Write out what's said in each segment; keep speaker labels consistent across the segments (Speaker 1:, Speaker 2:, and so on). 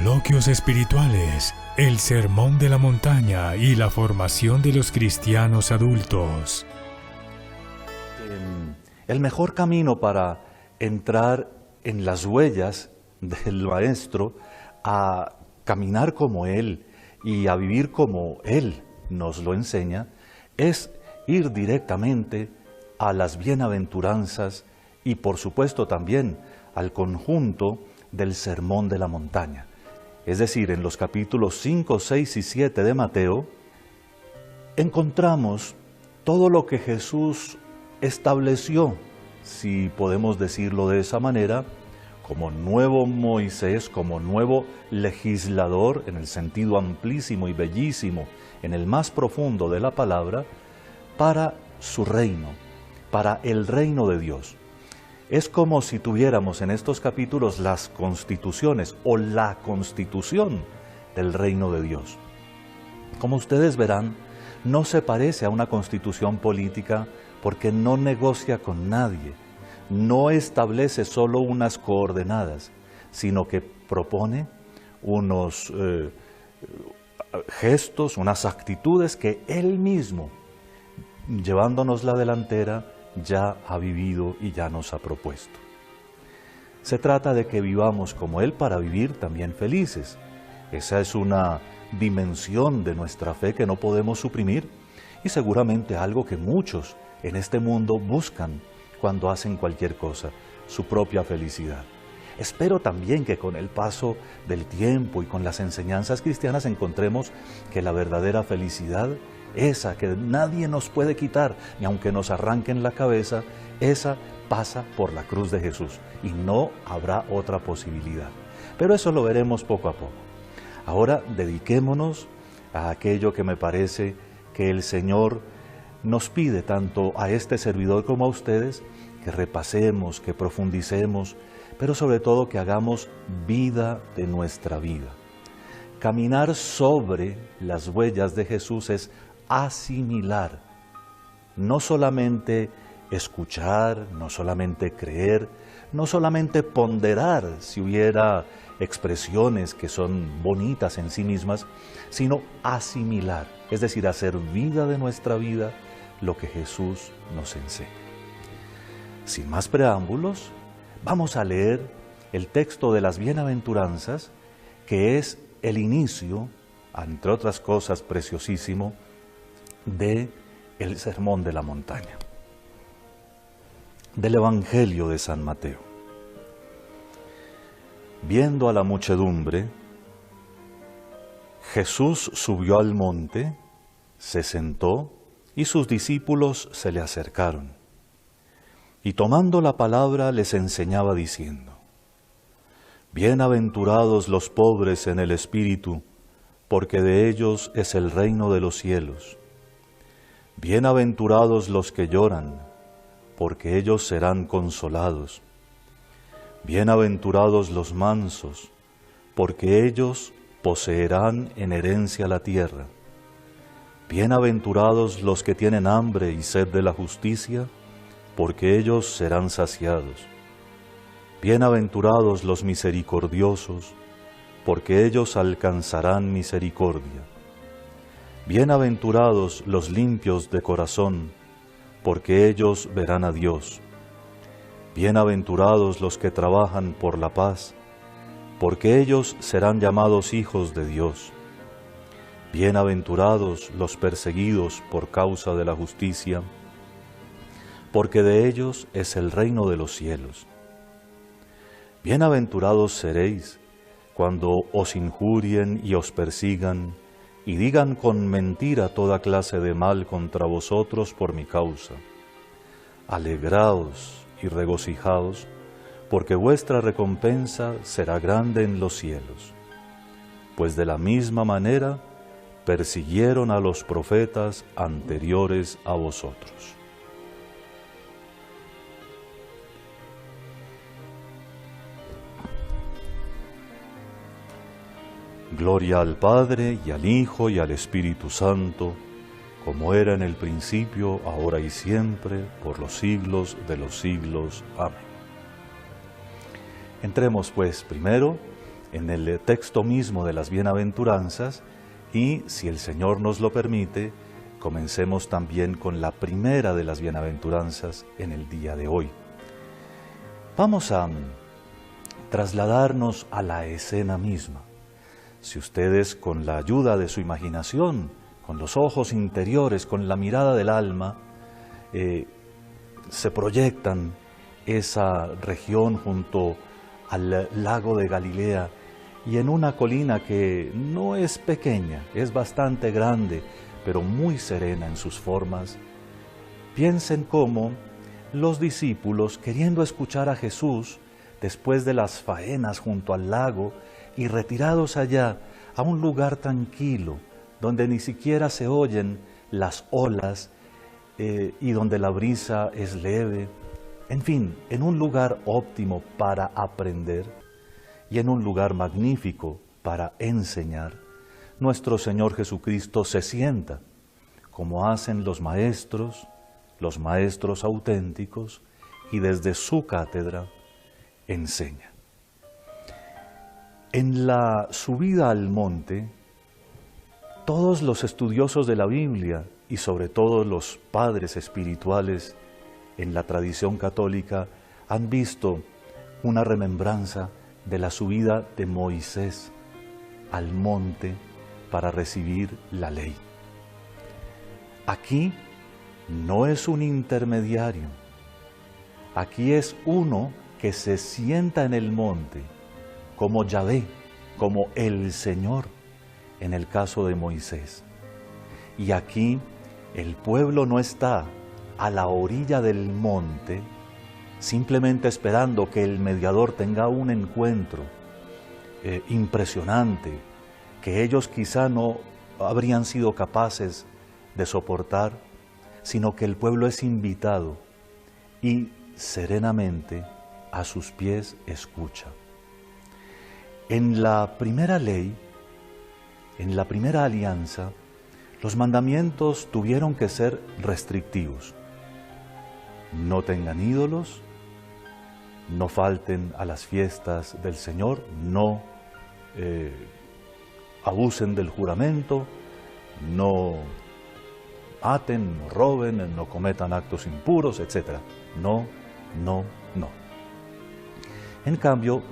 Speaker 1: Coloquios espirituales, el Sermón de la Montaña y la formación de los cristianos adultos.
Speaker 2: El mejor camino para entrar en las huellas del Maestro, a caminar como Él y a vivir como Él nos lo enseña, es ir directamente a las bienaventuranzas y por supuesto también al conjunto del Sermón de la Montaña. Es decir, en los capítulos 5, 6 y 7 de Mateo, encontramos todo lo que Jesús estableció, si podemos decirlo de esa manera, como nuevo Moisés, como nuevo legislador, en el sentido amplísimo y bellísimo, en el más profundo de la palabra, para su reino, para el reino de Dios. Es como si tuviéramos en estos capítulos las constituciones o la constitución del reino de Dios. Como ustedes verán, no se parece a una constitución política porque no negocia con nadie, no establece solo unas coordenadas, sino que propone unos gestos, unas actitudes que Él mismo, llevándonos la delantera, ya ha vivido y ya nos ha propuesto. Se trata de que vivamos como Él para vivir también felices. Esa es una dimensión de nuestra fe que no podemos suprimir y seguramente algo que muchos en este mundo buscan cuando hacen cualquier cosa, su propia felicidad. Espero también que con el paso del tiempo y con las enseñanzas cristianas encontremos que la verdadera felicidad, esa que nadie nos puede quitar, ni aunque nos arranquen la cabeza, esa pasa por la cruz de Jesús y no habrá otra posibilidad. Pero eso lo veremos poco a poco. Ahora dediquémonos a aquello que me parece que el Señor nos pide tanto a este servidor como a ustedes, que repasemos, que profundicemos, pero sobre todo que hagamos vida de nuestra vida. Caminar sobre las huellas de Jesús es asimilar, no solamente escuchar, no solamente creer, no solamente ponderar si hubiera expresiones que son bonitas en sí mismas, sino asimilar, es decir, hacer vida de nuestra vida lo que Jesús nos enseña. Sin más preámbulos, vamos a leer el texto de las bienaventuranzas, que es el inicio, entre otras cosas preciosísimo, de el Sermón de la Montaña, del Evangelio de San Mateo. Viendo a la muchedumbre, Jesús subió al monte, se sentó y sus discípulos se le acercaron. Y tomando la palabra les enseñaba diciendo: Bienaventurados los pobres en el espíritu, porque de ellos es el reino de los cielos. Bienaventurados los que lloran, porque ellos serán consolados. Bienaventurados los mansos, porque ellos poseerán en herencia la tierra. Bienaventurados los que tienen hambre y sed de la justicia, porque ellos serán saciados. Bienaventurados los misericordiosos, porque ellos alcanzarán misericordia. Bienaventurados los limpios de corazón, porque ellos verán a Dios. Bienaventurados los que trabajan por la paz, porque ellos serán llamados hijos de Dios. Bienaventurados los perseguidos por causa de la justicia, porque de ellos es el reino de los cielos. Bienaventurados seréis cuando os injurien y os persigan, y digan con mentira toda clase de mal contra vosotros por mi causa. Alegraos y regocijaos, porque vuestra recompensa será grande en los cielos. Pues de la misma manera persiguieron a los profetas anteriores a vosotros. Gloria al Padre, y al Hijo, y al Espíritu Santo, como era en el principio, ahora y siempre, por los siglos de los siglos. Amén. Entremos pues primero en el texto mismo de las bienaventuranzas y, si el Señor nos lo permite, comencemos también con la primera de las bienaventuranzas en el día de hoy. Vamos a trasladarnos a la escena misma. Si ustedes, con la ayuda de su imaginación, con los ojos interiores, con la mirada del alma, se proyectan esa región junto al lago de Galilea y en una colina que no es pequeña, es bastante grande, pero muy serena en sus formas, piensen cómo los discípulos, queriendo escuchar a Jesús después de las faenas junto al lago y retirados allá a un lugar tranquilo, donde ni siquiera se oyen las olas y donde la brisa es leve, en fin, en un lugar óptimo para aprender y en un lugar magnífico para enseñar, nuestro Señor Jesucristo se sienta, como hacen los maestros auténticos, y desde su cátedra enseña. En la subida al monte, todos los estudiosos de la Biblia y sobre todo los padres espirituales en la tradición católica han visto una remembranza de la subida de Moisés al monte para recibir la ley. Aquí no es un intermediario, aquí es uno que se sienta en el monte como Yahvé, como el Señor, en el caso de Moisés. Y aquí el pueblo no está a la orilla del monte, simplemente esperando que el mediador tenga un encuentro impresionante, que ellos quizá no habrían sido capaces de soportar, sino que el pueblo es invitado y serenamente a sus pies escucha. En la primera ley, en la primera alianza, los mandamientos tuvieron que ser restrictivos. No tengan ídolos, no falten a las fiestas del Señor, no abusen del juramento, no maten, no roben, no cometan actos impuros, etc. No, no, no. En cambio,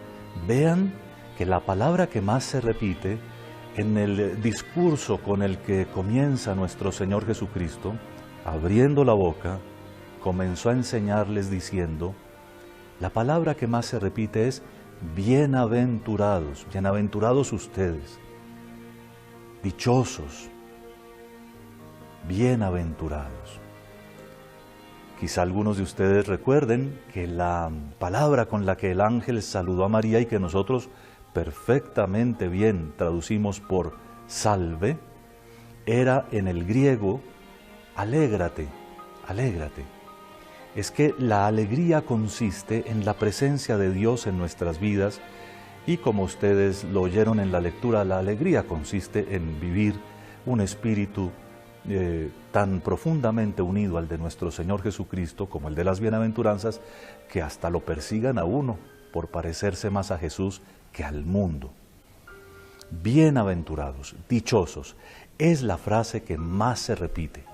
Speaker 2: vean que la palabra que más se repite en el discurso con el que comienza nuestro Señor Jesucristo, abriendo la boca, comenzó a enseñarles diciendo, la palabra que más se repite es bienaventurados, bienaventurados ustedes, dichosos, bienaventurados. Quizá algunos de ustedes recuerden que la palabra con la que el ángel saludó a María y que nosotros perfectamente bien traducimos por salve, era en el griego alégrate, alégrate. Es que la alegría consiste en la presencia de Dios en nuestras vidas y, como ustedes lo oyeron en la lectura, la alegría consiste en vivir un espíritu tan profundamente unido al de nuestro Señor Jesucristo como el de las bienaventuranzas, que hasta lo persigan a uno por parecerse más a Jesús que al mundo. Bienaventurados, dichosos, es la frase que más se repite,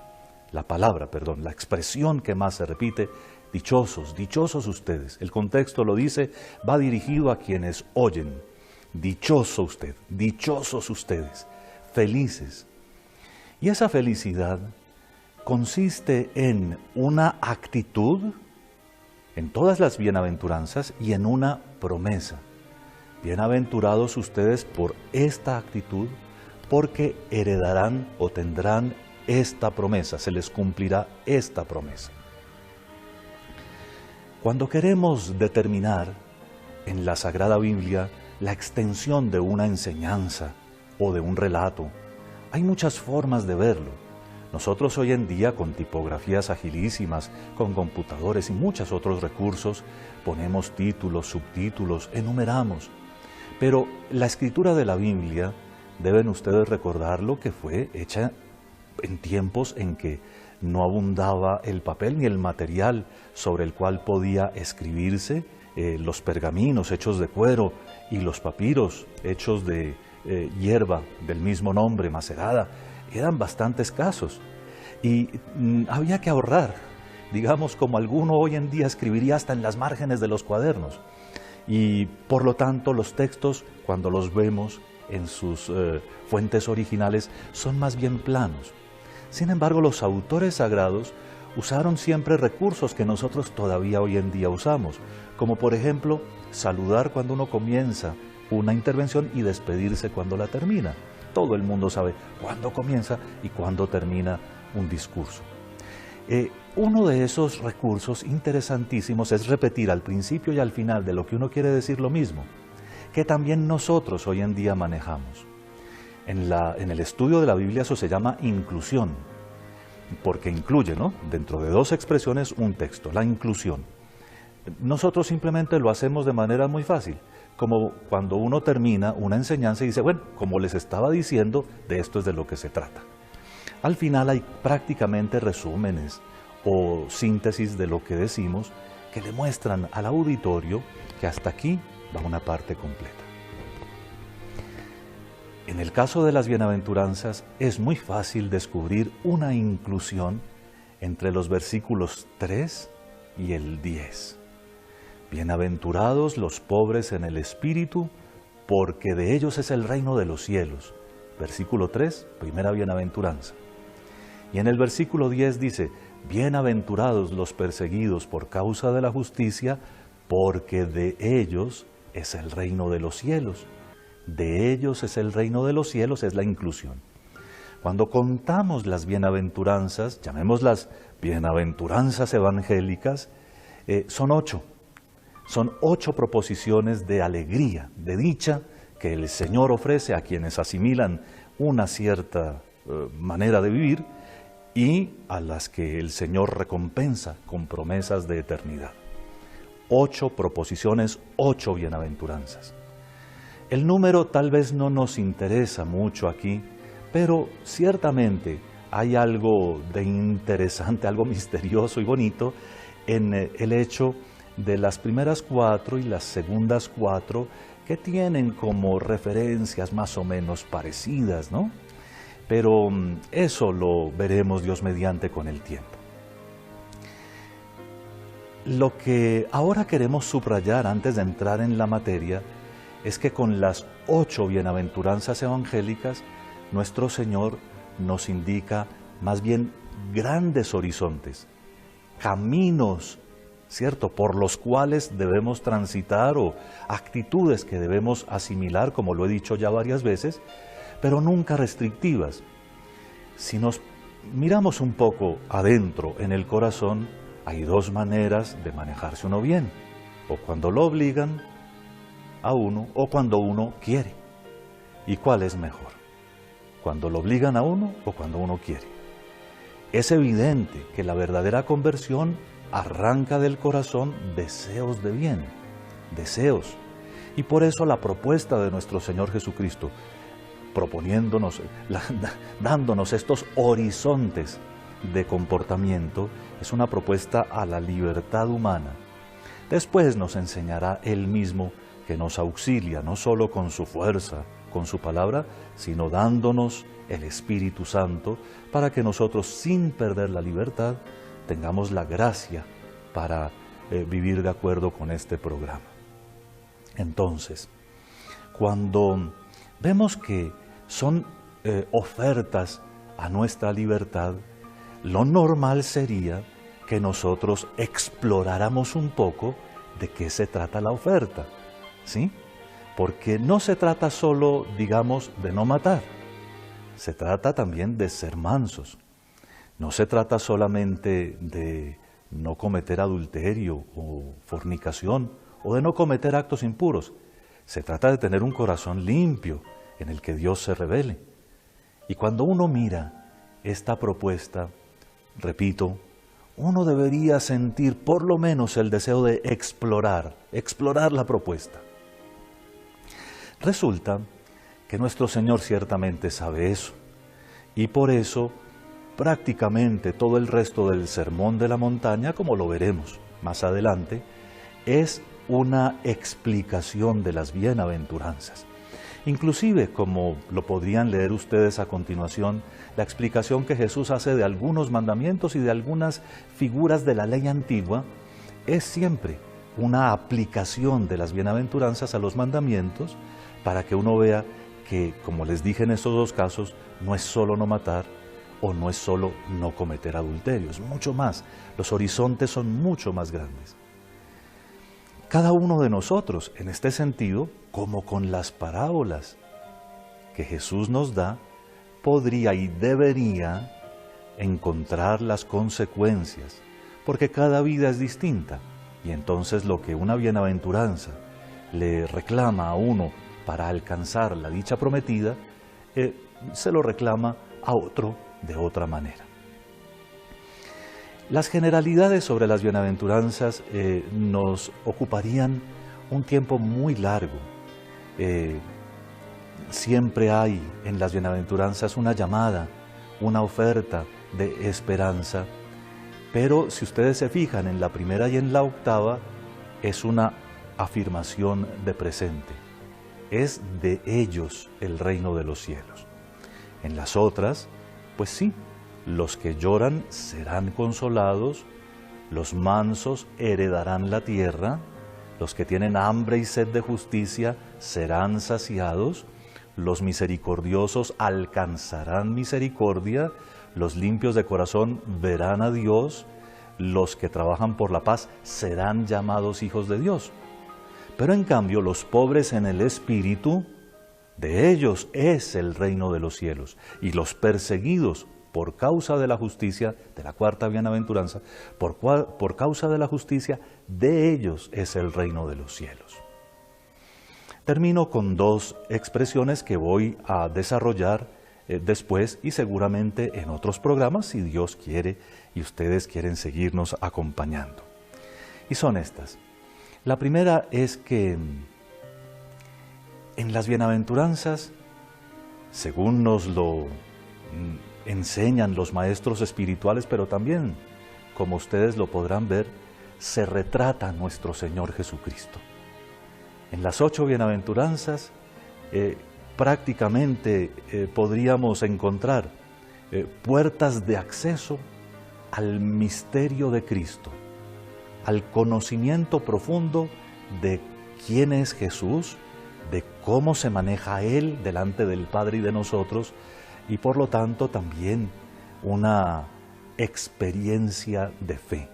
Speaker 2: la expresión que más se repite, dichosos, dichosos ustedes. El contexto lo dice, va dirigido a quienes oyen. Dichoso usted, dichosos ustedes, felices. Y esa felicidad consiste en una actitud, en todas las bienaventuranzas, y en una promesa. Bienaventurados ustedes por esta actitud, porque heredarán o tendrán esta promesa, se les cumplirá esta promesa. Cuando queremos determinar en la Sagrada Biblia la extensión de una enseñanza o de un relato, hay muchas formas de verlo. Nosotros hoy en día, con tipografías agilísimas, con computadores y muchos otros recursos, ponemos títulos, subtítulos, enumeramos. Pero la escritura de la Biblia, deben ustedes recordarlo, que fue hecha en tiempos en que no abundaba el papel ni el material sobre el cual podía escribirse, los pergaminos hechos de cuero y los papiros hechos de hierba del mismo nombre, macerada, eran bastante escasos y había que ahorrar, digamos como alguno hoy en día escribiría hasta en las márgenes de los cuadernos. Y por lo tanto los textos, cuando los vemos en sus fuentes originales, son más bien planos. Sin embargo, los autores sagrados usaron siempre recursos que nosotros todavía hoy en día usamos, como por ejemplo, saludar cuando uno comienza una intervención y despedirse cuando la termina. Todo el mundo sabe cuándo comienza y cuándo termina un discurso. Uno de esos recursos interesantísimos es repetir al principio y al final de lo que uno quiere decir lo mismo, que también nosotros hoy en día manejamos. En el estudio de la Biblia eso se llama inclusión, porque incluye, ¿no?, dentro de dos expresiones un texto, la inclusión. Nosotros simplemente lo hacemos de manera muy fácil, como cuando uno termina una enseñanza y dice, bueno, como les estaba diciendo, de esto es de lo que se trata. Al final hay prácticamente resúmenes o síntesis de lo que decimos que le muestran al auditorio que hasta aquí va una parte completa. En el caso de las bienaventuranzas es muy fácil descubrir una inclusión entre los versículos 3 y el 10. Bienaventurados los pobres en el espíritu, porque de ellos es el reino de los cielos. Versículo 3, primera bienaventuranza. Y en el versículo 10 dice, bienaventurados los perseguidos por causa de la justicia, porque de ellos es el reino de los cielos. De ellos es el reino de los cielos, es la inclusión. Cuando contamos las bienaventuranzas, llamémoslas bienaventuranzas evangélicas, son 8. Son 8 proposiciones de alegría, de dicha, que el Señor ofrece a quienes asimilan una cierta manera de vivir y a las que el Señor recompensa con promesas de eternidad. 8 proposiciones, 8 bienaventuranzas. El número tal vez no nos interesa mucho aquí, pero ciertamente hay algo de interesante, algo misterioso y bonito en el hecho de las primeras 4 y las segundas 4 que tienen como referencias más o menos parecidas, ¿no? Pero eso lo veremos Dios mediante con el tiempo. Lo que ahora queremos subrayar antes de entrar en la materia es que con las 8 bienaventuranzas evangélicas, nuestro Señor nos indica más bien grandes horizontes, caminos, ¿cierto?, por los cuales debemos transitar o actitudes que debemos asimilar, como lo he dicho ya varias veces, pero nunca restrictivas. Si nos miramos un poco adentro en el corazón, hay 2 maneras de manejarse uno bien, o cuando lo obligan a uno o cuando uno quiere. ¿Y cuál es mejor? ¿Cuando lo obligan a uno o cuando uno quiere? Es evidente que la verdadera conversión arranca del corazón deseos de bien, deseos. Y por eso la propuesta de nuestro Señor Jesucristo, proponiéndonos, dándonos estos horizontes de comportamiento, es una propuesta a la libertad humana. Después nos enseñará Él mismo que nos auxilia, no solo con su fuerza, con su palabra, sino dándonos el Espíritu Santo para que nosotros, sin perder la libertad, tengamos la gracia para vivir de acuerdo con este programa. Entonces, cuando vemos que son ofertas a nuestra libertad, lo normal sería que nosotros exploráramos un poco de qué se trata la oferta, ¿sí? Porque no se trata solo, digamos, de no matar, se trata también de ser mansos. No se trata solamente de no cometer adulterio o fornicación o de no cometer actos impuros. Se trata de tener un corazón limpio en el que Dios se revele. Y cuando uno mira esta propuesta, repito, uno debería sentir por lo menos el deseo de explorar la propuesta. Resulta que nuestro Señor ciertamente sabe eso y por eso prácticamente todo el resto del Sermón de la Montaña, como lo veremos más adelante, es una explicación de las bienaventuranzas. Inclusive, como lo podrían leer ustedes a continuación, la explicación que Jesús hace de algunos mandamientos y de algunas figuras de la ley antigua es siempre una aplicación de las bienaventuranzas a los mandamientos para que uno vea que, como les dije en estos dos casos, no es solo no matar o no es solo no cometer adulterio, es mucho más. Los horizontes son mucho más grandes. Cada uno de nosotros, en este sentido, como con las parábolas que Jesús nos da, podría y debería encontrar las consecuencias, porque cada vida es distinta, y entonces lo que una bienaventuranza le reclama a uno para alcanzar la dicha prometida, se lo reclama a otro de otra manera. Las generalidades sobre las bienaventuranzas nos ocuparían un tiempo muy largo. Siempre hay en las bienaventuranzas una llamada, una oferta de esperanza, pero si ustedes se fijan en la primera y en la octava, es una afirmación de presente. Es de ellos el reino de los cielos. En las otras, pues sí, los que lloran serán consolados, los mansos heredarán la tierra, los que tienen hambre y sed de justicia serán saciados, los misericordiosos alcanzarán misericordia, los limpios de corazón verán a Dios, los que trabajan por la paz serán llamados hijos de Dios. Pero en cambio, los pobres en el espíritu, de ellos es el reino de los cielos, y los perseguidos por causa de la justicia, de la cuarta bienaventuranza, por causa de la justicia, de ellos es el reino de los cielos. Termino con dos expresiones que voy a desarrollar después y seguramente en otros programas, si Dios quiere y ustedes quieren seguirnos acompañando. Y son estas. La primera es que en las bienaventuranzas, según nos lo enseñan los maestros espirituales, pero también, como ustedes lo podrán ver, se retrata a nuestro Señor Jesucristo. En las 8 bienaventuranzas prácticamente podríamos encontrar puertas de acceso al misterio de Cristo, al conocimiento profundo de quién es Jesús, de cómo se maneja Él delante del Padre y de nosotros, y por lo tanto también una experiencia de fe.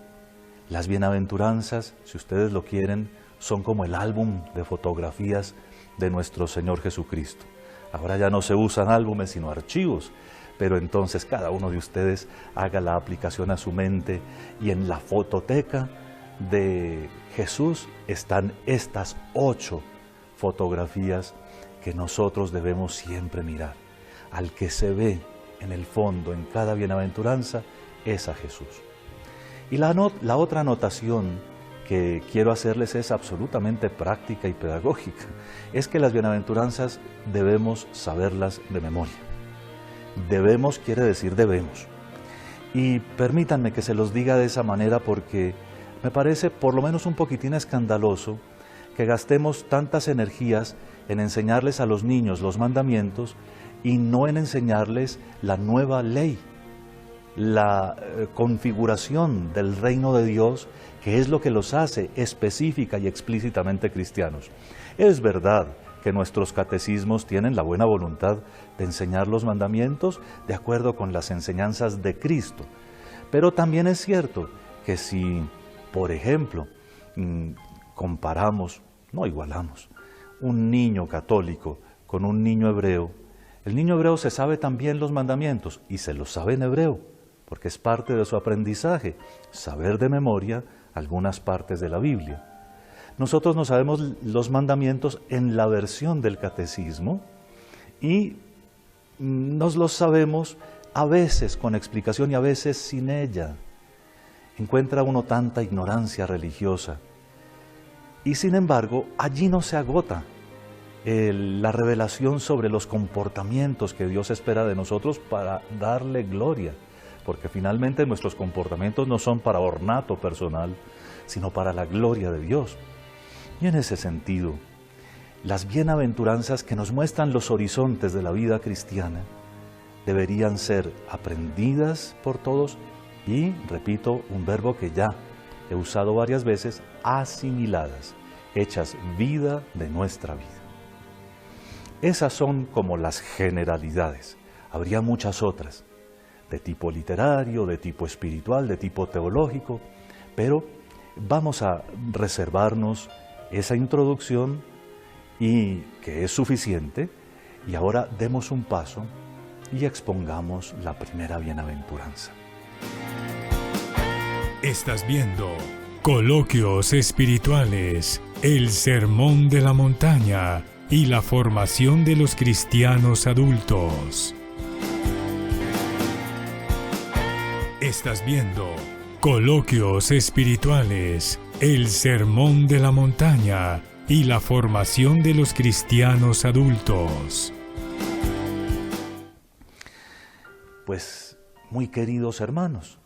Speaker 2: Las bienaventuranzas, si ustedes lo quieren, son como el álbum de fotografías de nuestro Señor Jesucristo. Ahora ya no se usan álbumes sino archivos, pero entonces cada uno de ustedes haga la aplicación a su mente y en la fototeca de Jesús están estas 8 fotografías que nosotros debemos siempre mirar. Al que se ve en el fondo en cada bienaventuranza es a Jesús. Y la otra anotación que quiero hacerles es absolutamente práctica y pedagógica. Es que las bienaventuranzas debemos saberlas de memoria. Debemos quiere decir debemos. Y permítanme que se los diga de esa manera porque me parece por lo menos un poquitín escandaloso que gastemos tantas energías en enseñarles a los niños los mandamientos y no en enseñarles la nueva ley, la configuración del reino de Dios, que es lo que los hace específica y explícitamente cristianos. Es verdad que nuestros catecismos tienen la buena voluntad de enseñar los mandamientos de acuerdo con las enseñanzas de Cristo, pero también es cierto que si, por ejemplo, comparamos, no igualamos, un niño católico con un niño hebreo, el niño hebreo se sabe también los mandamientos y se los sabe en hebreo, porque es parte de su aprendizaje, saber de memoria algunas partes de la Biblia. Nosotros no sabemos los mandamientos en la versión del catecismo y nos los sabemos a veces con explicación y a veces sin ella. Encuentra uno tanta ignorancia religiosa. Y sin embargo, allí no se agota la revelación sobre los comportamientos que Dios espera de nosotros para darle gloria. Porque finalmente nuestros comportamientos no son para ornato personal, sino para la gloria de Dios. Y en ese sentido, las bienaventuranzas que nos muestran los horizontes de la vida cristiana deberían ser aprendidas por todos y, repito, un verbo que ya he usado varias veces, asimiladas, hechas vida de nuestra vida. Esas son como las generalidades. Habría muchas otras, de tipo literario, de tipo espiritual, de tipo teológico, pero vamos a reservarnos esa introducción y que es suficiente, y ahora demos un paso y expongamos la primera bienaventuranza.
Speaker 1: Estás viendo Coloquios Espirituales, el Sermón de la Montaña y la formación de los cristianos adultos. Estás viendo Coloquios Espirituales, el Sermón de la Montaña y la formación de los cristianos adultos.
Speaker 2: Pues, muy queridos hermanos,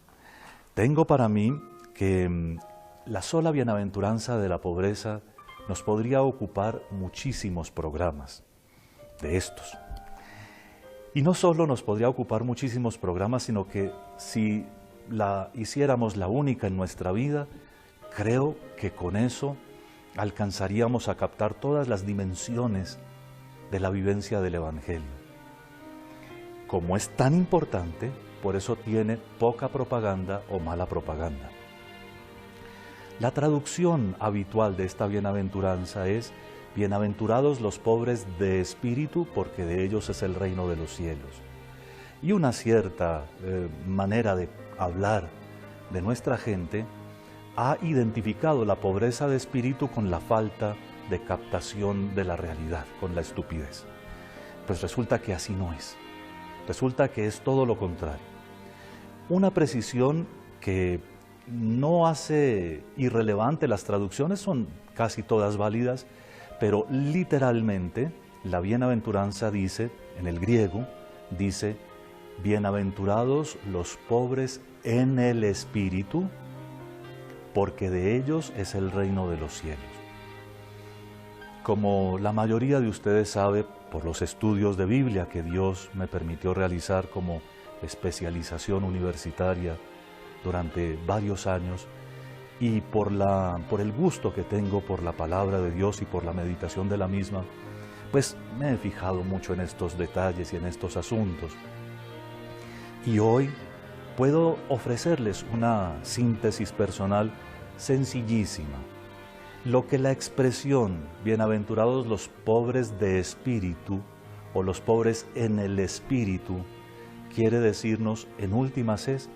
Speaker 2: tengo para mí que la sola bienaventuranza de la pobreza nos podría ocupar muchísimos programas de estos. Y no solo nos podría ocupar muchísimos programas, sino que si la hiciéramos la única en nuestra vida, creo que con eso alcanzaríamos a captar todas las dimensiones de la vivencia del Evangelio. Como es tan importante, por eso tiene poca propaganda o mala propaganda. La traducción habitual de esta bienaventuranza es: bienaventurados los pobres de espíritu, porque de ellos es el reino de los cielos. Y una cierta manera de hablar de nuestra gente ha identificado la pobreza de espíritu con la falta de captación de la realidad, con la estupidez. Pues resulta que así no es. Resulta que es todo lo contrario. Una precisión que no hace irrelevante, las traducciones son casi todas válidas, pero literalmente la bienaventuranza dice, en el griego, dice: bienaventurados los pobres en el espíritu, porque de ellos es el reino de los cielos. Como la mayoría de ustedes sabe, por los estudios de Biblia que Dios me permitió realizar como especialización universitaria durante varios años, y por el gusto que tengo por la palabra de Dios y por la meditación de la misma, pues me he fijado mucho en estos detalles y en estos asuntos. Y hoy puedo ofrecerles una síntesis personal sencillísima. Lo que la expresión bienaventurados los pobres de espíritu o los pobres en el espíritu quiere decirnos en últimas es: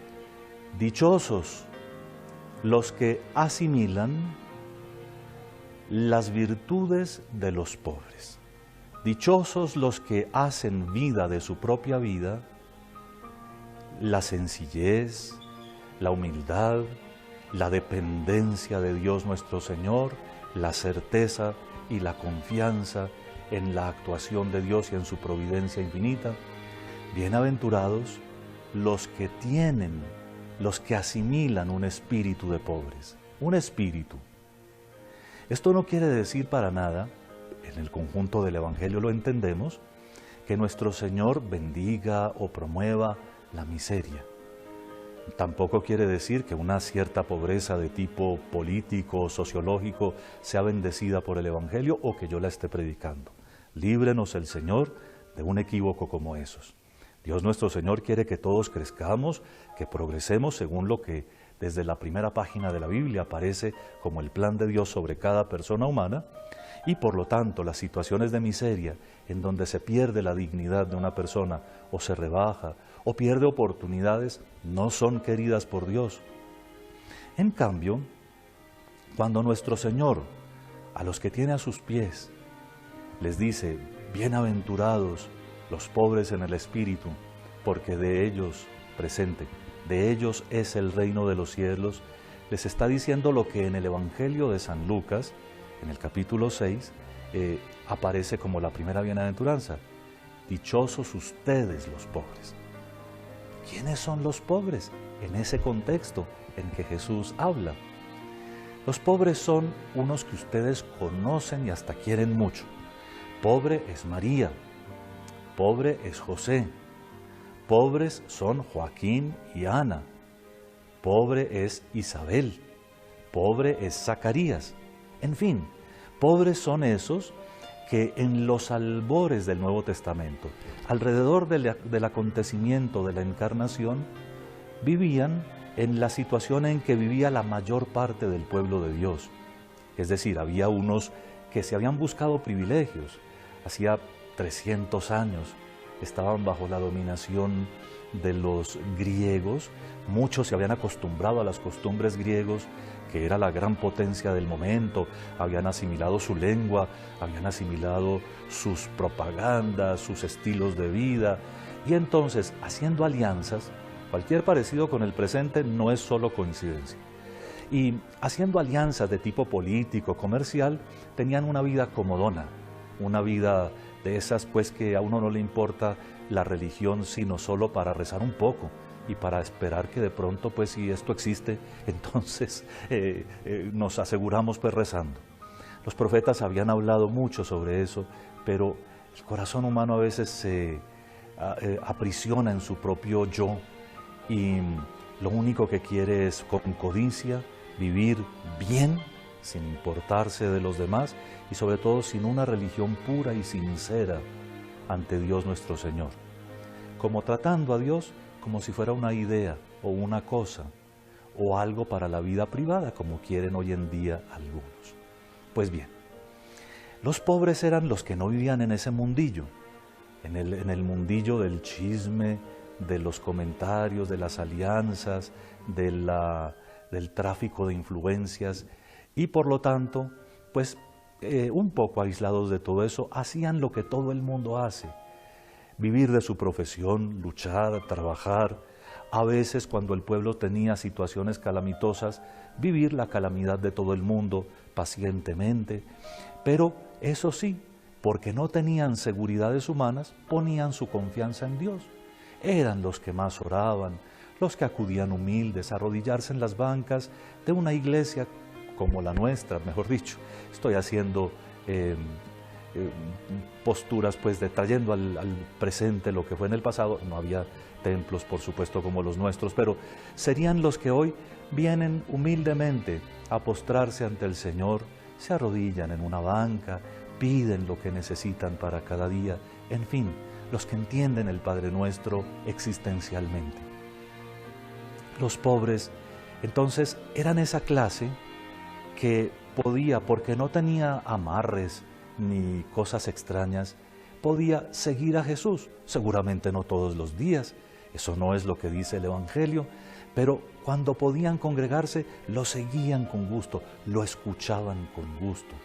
Speaker 2: dichosos los que asimilan las virtudes de los pobres. Dichosos los que hacen vida de su propia vida la sencillez, la humildad, la dependencia de Dios nuestro Señor, la certeza y la confianza en la actuación de Dios y en su providencia infinita. Bienaventurados los que tienen, los que asimilan un espíritu de pobres, un espíritu. Esto no quiere decir para nada, en el conjunto del Evangelio lo entendemos, que nuestro Señor bendiga o promueva la miseria. Tampoco quiere decir que una cierta pobreza de tipo político o sociológico sea bendecida por el Evangelio o que yo la esté predicando. Líbrenos el Señor de un equívoco como esos. Dios nuestro Señor quiere que todos crezcamos, que progresemos según lo que desde la primera página de la Biblia aparece como el plan de Dios sobre cada persona humana, y por lo tanto las situaciones de miseria en donde se pierde la dignidad de una persona o se rebaja o pierde oportunidades no son queridas por Dios. En cambio, cuando nuestro Señor a los que tiene a sus pies les dice: bienaventurados los pobres en el espíritu, porque de ellos, presente, de ellos es el reino de los cielos, les está diciendo lo que en el Evangelio de San Lucas, en el capítulo 6, aparece como la primera bienaventuranza: dichosos ustedes los pobres. ¿Quiénes son los pobres en ese contexto en que Jesús habla? Los pobres son unos que ustedes conocen y hasta quieren mucho. Pobre es María, pobre es José, pobres son Joaquín y Ana, pobre es Isabel, pobre es Zacarías. En fin, pobres son esos que en los albores del Nuevo Testamento, alrededor del acontecimiento de la Encarnación, vivían en la situación en que vivía la mayor parte del pueblo de Dios. Es decir, había unos que se habían buscado privilegios. Hacía 300 años estaban bajo la dominación de los griegos. Muchos se habían acostumbrado a las costumbres griegos, que era la gran potencia del momento. Habían asimilado su lengua, habían asimilado sus propagandas, sus estilos de vida. Y entonces, haciendo alianzas, cualquier parecido con el presente no es solo coincidencia. Y haciendo alianzas de tipo político, comercial, tenían una vida comodona, una vida de esas pues que a uno no le importa la religión sino solo para rezar un poco y para esperar que de pronto pues si esto existe, entonces nos aseguramos pues rezando. Los profetas habían hablado mucho sobre eso, pero el corazón humano a veces se aprisiona en su propio yo y lo único que quiere es con codicia vivir bien sin importarse de los demás y sobre todo sin una religión pura y sincera ante Dios nuestro Señor, como tratando a Dios como si fuera una idea o una cosa o algo para la vida privada, como quieren hoy en día algunos. Pues bien, los pobres eran los que no vivían en ese mundillo, en el mundillo del chisme, de los comentarios, de las alianzas, del tráfico de influencias, y por lo tanto, pues un poco aislados de todo eso, hacían lo que todo el mundo hace: vivir de su profesión, luchar, trabajar, a veces cuando el pueblo tenía situaciones calamitosas, vivir la calamidad de todo el mundo pacientemente, pero eso sí, porque no tenían seguridades humanas, ponían su confianza en Dios. Eran los que más oraban, los que acudían humildes a arrodillarse en las bancas de una iglesia como la nuestra, mejor dicho. Estoy haciendo posturas, pues, trayendo al presente lo que fue en el pasado. No había templos, por supuesto, como los nuestros, pero serían los que hoy vienen humildemente a postrarse ante el Señor, se arrodillan en una banca, piden lo que necesitan para cada día, en fin, los que entienden el Padre Nuestro existencialmente. Los pobres, entonces, eran esa clase que podía, porque no tenía amarres ni cosas extrañas, podía seguir a Jesús, seguramente no todos los días, eso no es lo que dice el Evangelio, pero cuando podían congregarse, lo seguían con gusto, lo escuchaban con gusto.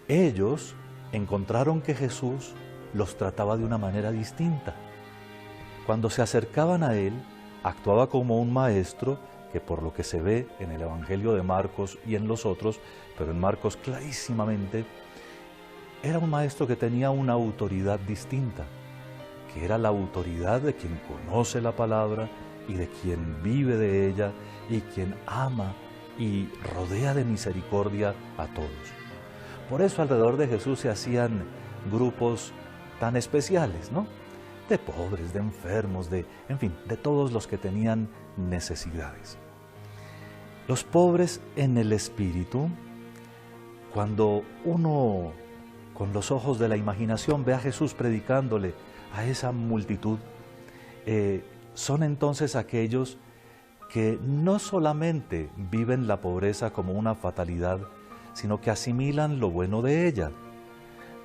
Speaker 2: Ellos encontraron que Jesús los trataba de una manera distinta. Cuando se acercaban a Él, actuaba como un maestro que, por lo que se ve en el Evangelio de Marcos y en los otros, pero en Marcos clarísimamente, era un maestro que tenía una autoridad distinta, que era la autoridad de quien conoce la palabra y de quien vive de ella y quien ama y rodea de misericordia a todos. Por eso alrededor de Jesús se hacían grupos tan especiales, ¿no? De pobres, de enfermos, en fin, de todos los que tenían necesidades. Los pobres en el espíritu, cuando uno con los ojos de la imaginación ve a Jesús predicándole a esa multitud, son entonces aquellos que no solamente viven la pobreza como una fatalidad, sino que asimilan lo bueno de ella.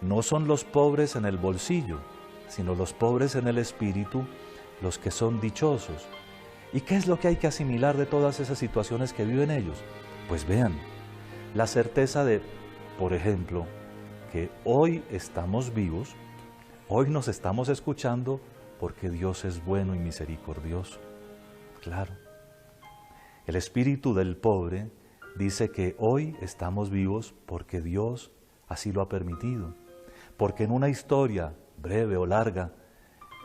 Speaker 2: No son los pobres en el bolsillo, sino los pobres en el espíritu, los que son dichosos. ¿Y qué es lo que hay que asimilar de todas esas situaciones que viven ellos? Pues vean, la certeza de, por ejemplo, que hoy estamos vivos, hoy nos estamos escuchando porque Dios es bueno y misericordioso. Claro. El espíritu del pobre dice que hoy estamos vivos porque Dios así lo ha permitido, porque en una historia breve o larga,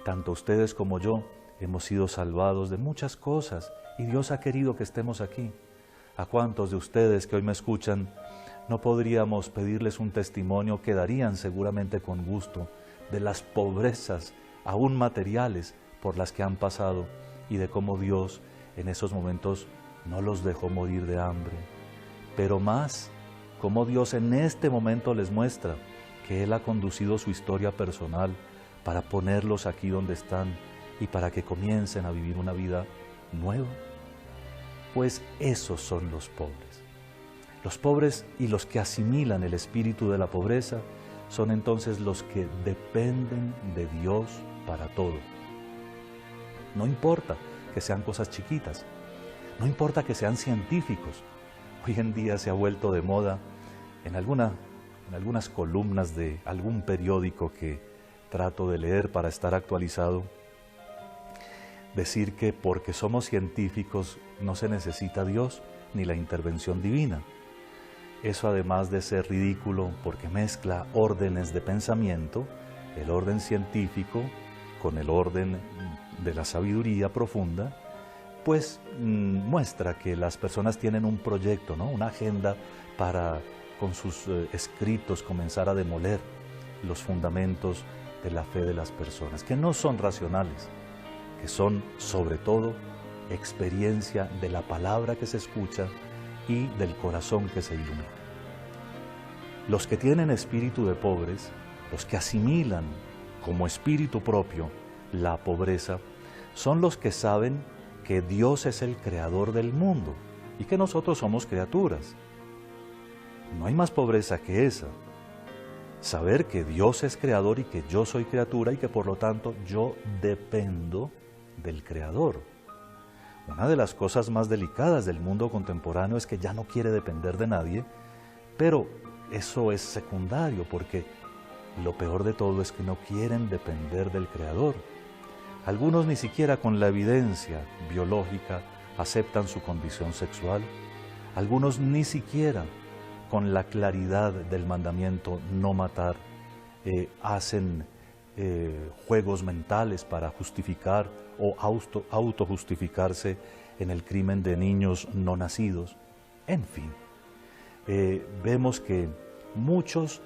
Speaker 2: tanto ustedes como yo hemos sido salvados de muchas cosas y Dios ha querido que estemos aquí. ¿A cuántos de ustedes que hoy me escuchan no podríamos pedirles un testimonio que darían seguramente con gusto de las pobrezas, aún materiales, por las que han pasado y de cómo Dios en esos momentos no los dejó morir de hambre? Pero más, cómo Dios en este momento les muestra que Él ha conducido su historia personal para ponerlos aquí donde están y para que comiencen a vivir una vida nueva. Pues esos son los pobres. Los pobres y los que asimilan el espíritu de la pobreza son entonces los que dependen de Dios para todo. No importa que sean cosas chiquitas, no importa que sean científicos. Hoy en día se ha vuelto de moda en algunas columnas de algún periódico que trato de leer para estar actualizado, decir que porque somos científicos no se necesita Dios ni la intervención divina. Eso, además de ser ridículo, porque mezcla órdenes de pensamiento, el orden científico con el orden de la sabiduría profunda, pues muestra que las personas tienen un proyecto, ¿no? Una agenda para, con sus escritos, comenzar a demoler los fundamentos de la fe de las personas, que no son racionales, que son sobre todo experiencia de la palabra que se escucha y del corazón que se ilumina. Los que tienen espíritu de pobres, los que asimilan como espíritu propio la pobreza, son los que saben que Dios es el creador del mundo y que nosotros somos criaturas. No hay más pobreza que esa. Saber que Dios es creador y que yo soy criatura y que por lo tanto yo dependo del creador. Una de las cosas más delicadas del mundo contemporáneo es que ya no quiere depender de nadie, pero eso es secundario porque lo peor de todo es que no quieren depender del creador. Algunos ni siquiera con la evidencia biológica aceptan su condición sexual. Algunos ni siquiera con la claridad del mandamiento no matar hacen juegos mentales para justificar o autojustificarse en el crimen de niños no nacidos. En fin, vemos que muchos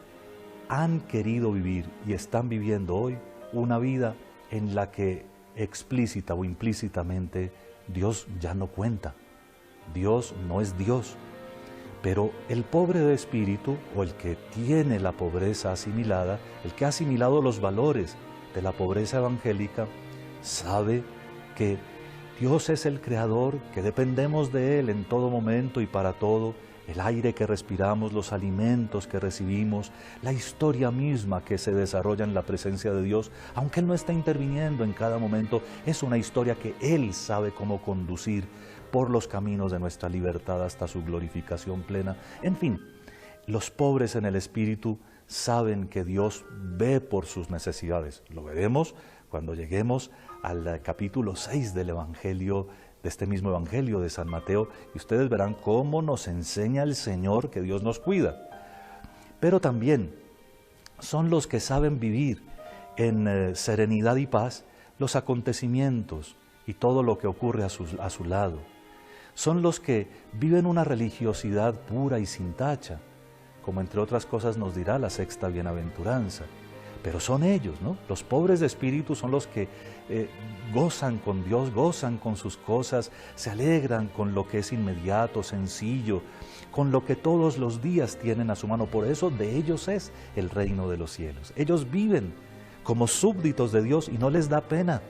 Speaker 2: han querido vivir y están viviendo hoy una vida en la que explícita o implícitamente Dios ya no cuenta. Dios no es Dios. Pero el pobre de espíritu, o el que tiene la pobreza asimilada, el que ha asimilado los valores de la pobreza evangélica, sabe que Dios es el creador, que dependemos de Él en todo momento y para todo, el aire que respiramos, los alimentos que recibimos, la historia misma que se desarrolla en la presencia de Dios, aunque Él no está interviniendo en cada momento, es una historia que Él sabe cómo conducir por los caminos de nuestra libertad hasta su glorificación plena. En fin, los pobres en el espíritu saben que Dios ve por sus necesidades. Lo veremos cuando lleguemos al capítulo 6 del Evangelio, de este mismo Evangelio de San Mateo, y ustedes verán cómo nos enseña el Señor que Dios nos cuida. Pero también son los que saben vivir en serenidad y paz los acontecimientos y todo lo que ocurre a su lado. Son los que viven una religiosidad pura y sin tacha, como entre otras cosas nos dirá la sexta bienaventuranza. Pero son ellos, ¿no? Los pobres de espíritu son los que gozan con Dios, gozan con sus cosas, se alegran con lo que es inmediato, sencillo, con lo que todos los días tienen a su mano. Por eso de ellos es el reino de los cielos. Ellos viven como súbditos de Dios y no les da pena.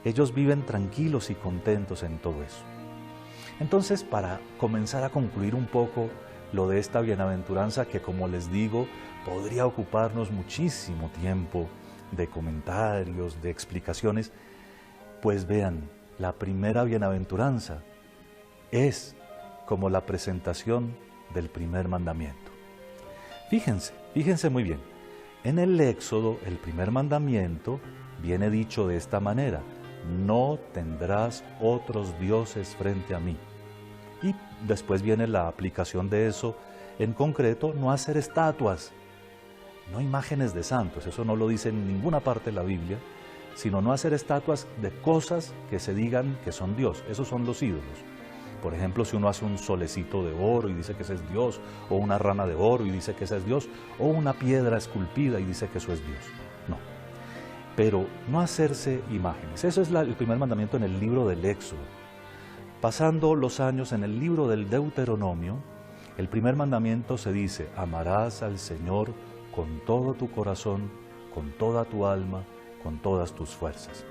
Speaker 2: Ellos viven tranquilos y contentos en todo eso. Entonces, para comenzar a concluir un poco lo de esta bienaventuranza, que como les digo, podría ocuparnos muchísimo tiempo de comentarios, de explicaciones, pues vean, la primera bienaventuranza es como la presentación del primer mandamiento. Fíjense muy bien, en el Éxodo, el primer mandamiento viene dicho de esta manera: no tendrás otros dioses frente a mí. Y después viene la aplicación de eso, en concreto, no hacer estatuas, no imágenes de santos, eso no lo dice en ninguna parte de la Biblia, sino no hacer estatuas de cosas que se digan que son Dios, esos son los ídolos. Por ejemplo, si uno hace un solecito de oro y dice que ese es Dios, o una rana de oro y dice que ese es Dios, o una piedra esculpida y dice que eso es Dios. No. Pero no hacerse imágenes. Eso es el primer mandamiento en el libro del Éxodo. Pasando los años en el libro del Deuteronomio, el primer mandamiento se dice: amarás al Señor con todo tu corazón, con toda tu alma, con todas tus fuerzas.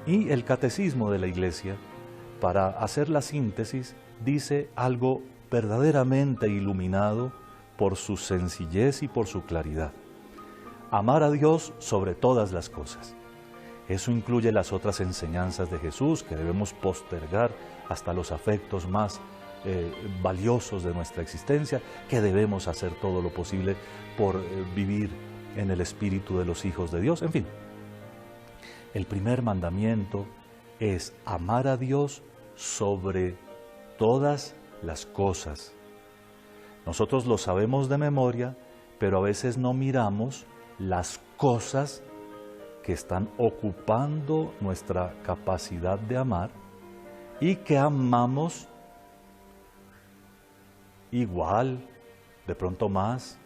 Speaker 2: Y el catecismo de la Iglesia, para hacer la síntesis, dice algo verdaderamente iluminado por su sencillez y por su claridad. Amar a Dios sobre todas las cosas. Eso incluye las otras enseñanzas de Jesús que debemos postergar hasta los afectos más valiosos de nuestra existencia, que debemos hacer todo lo posible por vivir en el espíritu de los hijos de Dios. En fin, el primer mandamiento es amar a Dios sobre todas las cosas. Nosotros lo sabemos de memoria, pero a veces no miramos las cosas que están ocupando nuestra capacidad de amar y que amamos igual, de pronto más,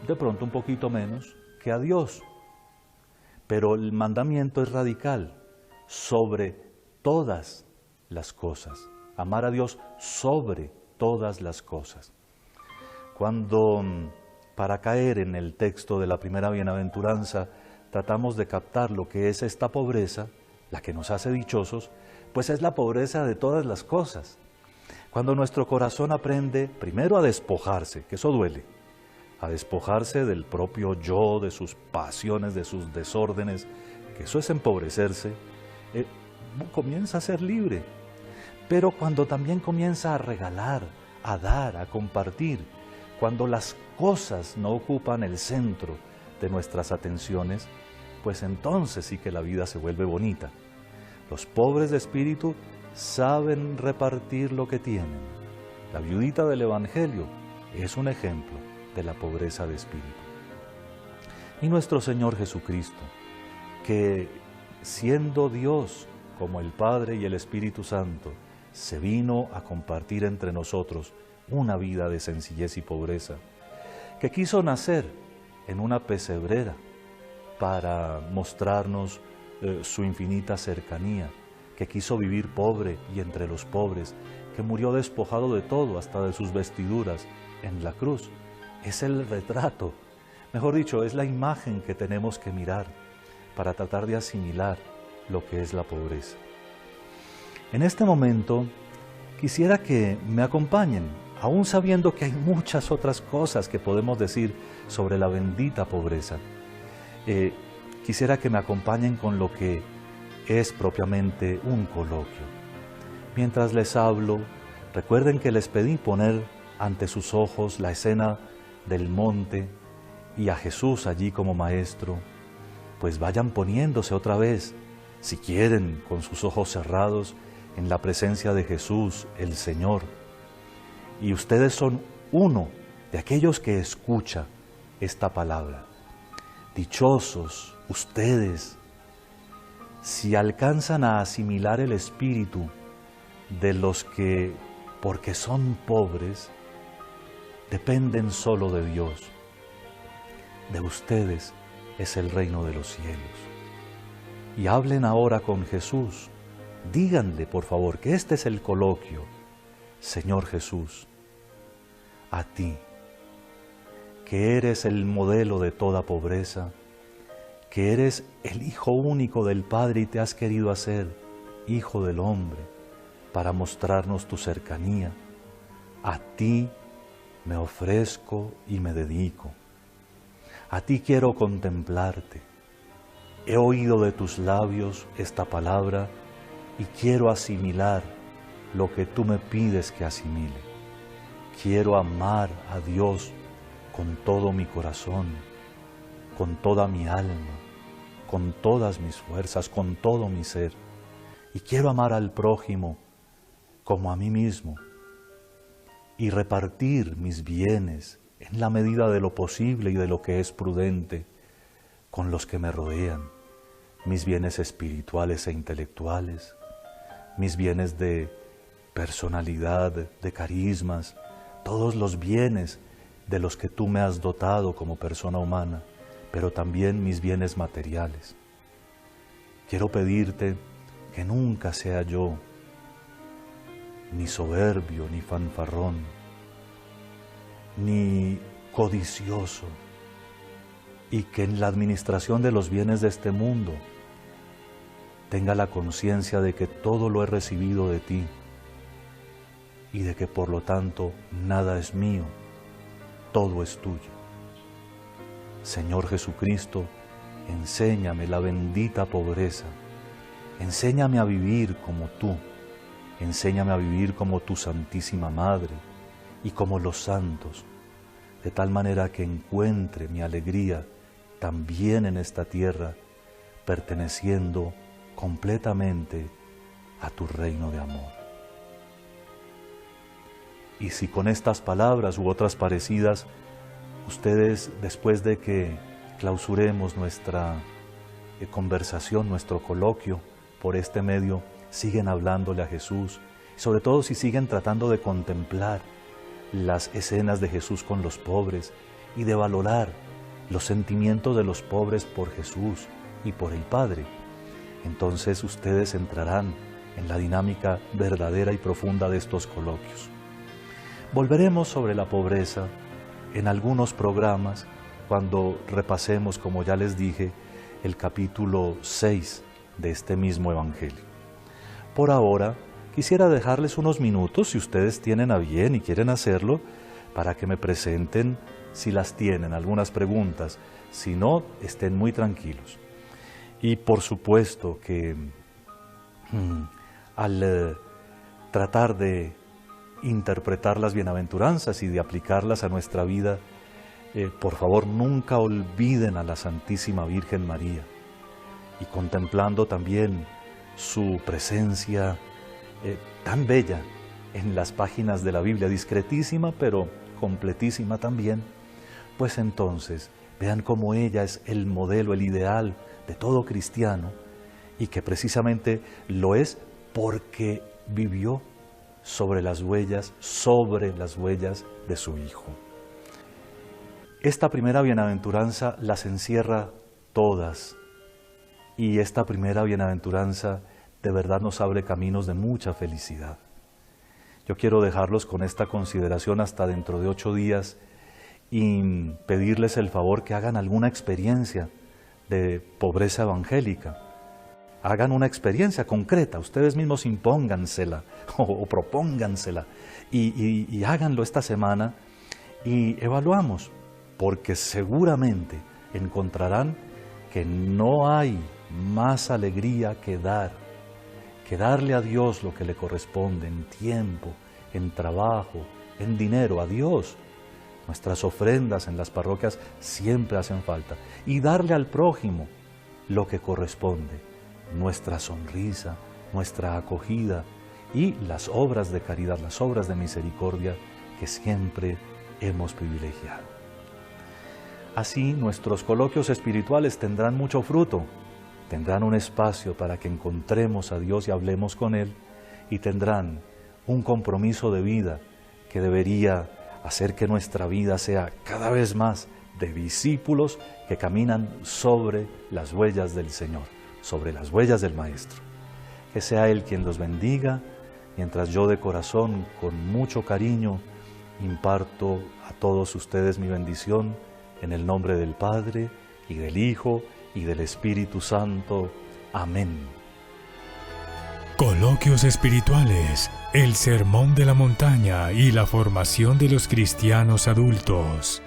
Speaker 2: de pronto un poquito menos que a Dios. Pero el mandamiento es radical, sobre todas las cosas. Amar a Dios sobre todas las cosas. Cuando, para caer en el texto de la primera bienaventuranza, tratamos de captar lo que es esta pobreza, la que nos hace dichosos, pues es la pobreza de todas las cosas. Cuando nuestro corazón aprende primero a despojarse, que eso duele, a despojarse del propio yo, de sus pasiones, de sus desórdenes, que eso es empobrecerse, comienza a ser libre. Pero cuando también comienza a regalar, a dar, a compartir, cuando las cosas no ocupan el centro de nuestras atenciones, pues entonces sí que la vida se vuelve bonita. Los pobres de espíritu saben repartir lo que tienen. La viudita del Evangelio es un ejemplo de la pobreza de espíritu. Y nuestro Señor Jesucristo, que siendo Dios como el Padre y el Espíritu Santo, se vino a compartir entre nosotros una vida de sencillez y pobreza, que quiso nacer en una pesebrera para mostrarnos su infinita cercanía, que quiso vivir pobre y entre los pobres, que murió despojado de todo, hasta de sus vestiduras, en la cruz. Es el retrato, mejor dicho, es la imagen que tenemos que mirar para tratar de asimilar lo que es la pobreza. En este momento quisiera que me acompañen, aún sabiendo que hay muchas otras cosas que podemos decir sobre la bendita pobreza. Quisiera que me acompañen con lo que es propiamente un coloquio. Mientras les hablo, recuerden que les pedí poner ante sus ojos la escena del monte y a Jesús allí como maestro. Pues vayan poniéndose otra vez, si quieren, con sus ojos cerrados, en la presencia de Jesús, el Señor. Y ustedes son uno de aquellos que escucha esta palabra. Dichosos ustedes si alcanzan a asimilar el espíritu de los que, porque son pobres, dependen solo de Dios. De ustedes es el reino de los cielos. Y hablen ahora con Jesús. Díganle, por favor, que este es el coloquio. Señor Jesús, a ti, que eres el modelo de toda pobreza, que eres el Hijo único del Padre y te has querido hacer Hijo del hombre para mostrarnos tu cercanía. A ti me ofrezco y me dedico. A ti quiero contemplarte. He oído de tus labios esta palabra y quiero asimilar lo que tú me pides que asimile. Quiero amar a Dios con todo mi corazón, con toda mi alma, con todas mis fuerzas, con todo mi ser. Y quiero amar al prójimo como a mí mismo y repartir mis bienes en la medida de lo posible y de lo que es prudente con los que me rodean, mis bienes espirituales e intelectuales, mis bienes de personalidad, de carismas, todos los bienes de los que tú me has dotado como persona humana, pero también mis bienes materiales. Quiero pedirte que nunca sea yo ni soberbio, ni fanfarrón, ni codicioso, y que en la administración de los bienes de este mundo tenga la conciencia de que todo lo he recibido de ti y de que por lo tanto nada es mío, todo es tuyo. Señor Jesucristo, enséñame la bendita pobreza, enséñame a vivir como tú, enséñame a vivir como tu Santísima Madre y como los santos, de tal manera que encuentre mi alegría también en esta tierra, perteneciendo completamente a tu reino de amor. Y si con estas palabras u otras parecidas, ustedes, después de que clausuremos nuestra conversación, nuestro coloquio por este medio, siguen hablándole a Jesús, sobre todo si siguen tratando de contemplar las escenas de Jesús con los pobres y de valorar los sentimientos de los pobres por Jesús y por el Padre, entonces ustedes entrarán en la dinámica verdadera y profunda de estos coloquios. Volveremos sobre la pobreza en algunos programas cuando repasemos, como ya les dije, el capítulo 6 de este mismo Evangelio. Por ahora, quisiera dejarles unos minutos, si ustedes tienen a bien y quieren hacerlo, para que me presenten, si las tienen, algunas preguntas. Si no, estén muy tranquilos. Y por supuesto que al tratar de interpretar las bienaventuranzas y de aplicarlas a nuestra vida, por favor nunca olviden a la Santísima Virgen María, y contemplando también su presencia tan bella en las páginas de la Biblia, discretísima pero completísima también, pues entonces vean cómo ella es el modelo, el ideal de todo cristiano, y que precisamente lo es porque vivió sobre las huellas de su Hijo. Esta primera bienaventuranza las encierra todas, y esta primera bienaventuranza de verdad nos abre caminos de mucha felicidad. Yo quiero dejarlos con esta consideración hasta dentro de 8 días y pedirles el favor que hagan alguna experiencia de pobreza evangélica. Hagan una experiencia concreta, ustedes mismos impóngansela o propóngansela y háganlo esta semana y evaluamos, porque seguramente encontrarán que no hay más alegría que darle a Dios lo que le corresponde en tiempo, en trabajo, en dinero, a Dios. Nuestras ofrendas en las parroquias siempre hacen falta. Y darle al prójimo lo que corresponde, nuestra sonrisa, nuestra acogida y las obras de caridad, las obras de misericordia que siempre hemos privilegiado. Así nuestros coloquios espirituales tendrán mucho fruto, tendrán un espacio para que encontremos a Dios y hablemos con Él, y tendrán un compromiso de vida que debería hacer que nuestra vida sea cada vez más de discípulos que caminan sobre las huellas del Señor, sobre las huellas del Maestro. Que sea Él quien los bendiga, mientras yo de corazón, con mucho cariño, imparto a todos ustedes mi bendición en el nombre del Padre, y del Hijo, y del Espíritu Santo. Amén.
Speaker 1: Coloquios espirituales, el sermón de la montaña y la formación de los cristianos adultos.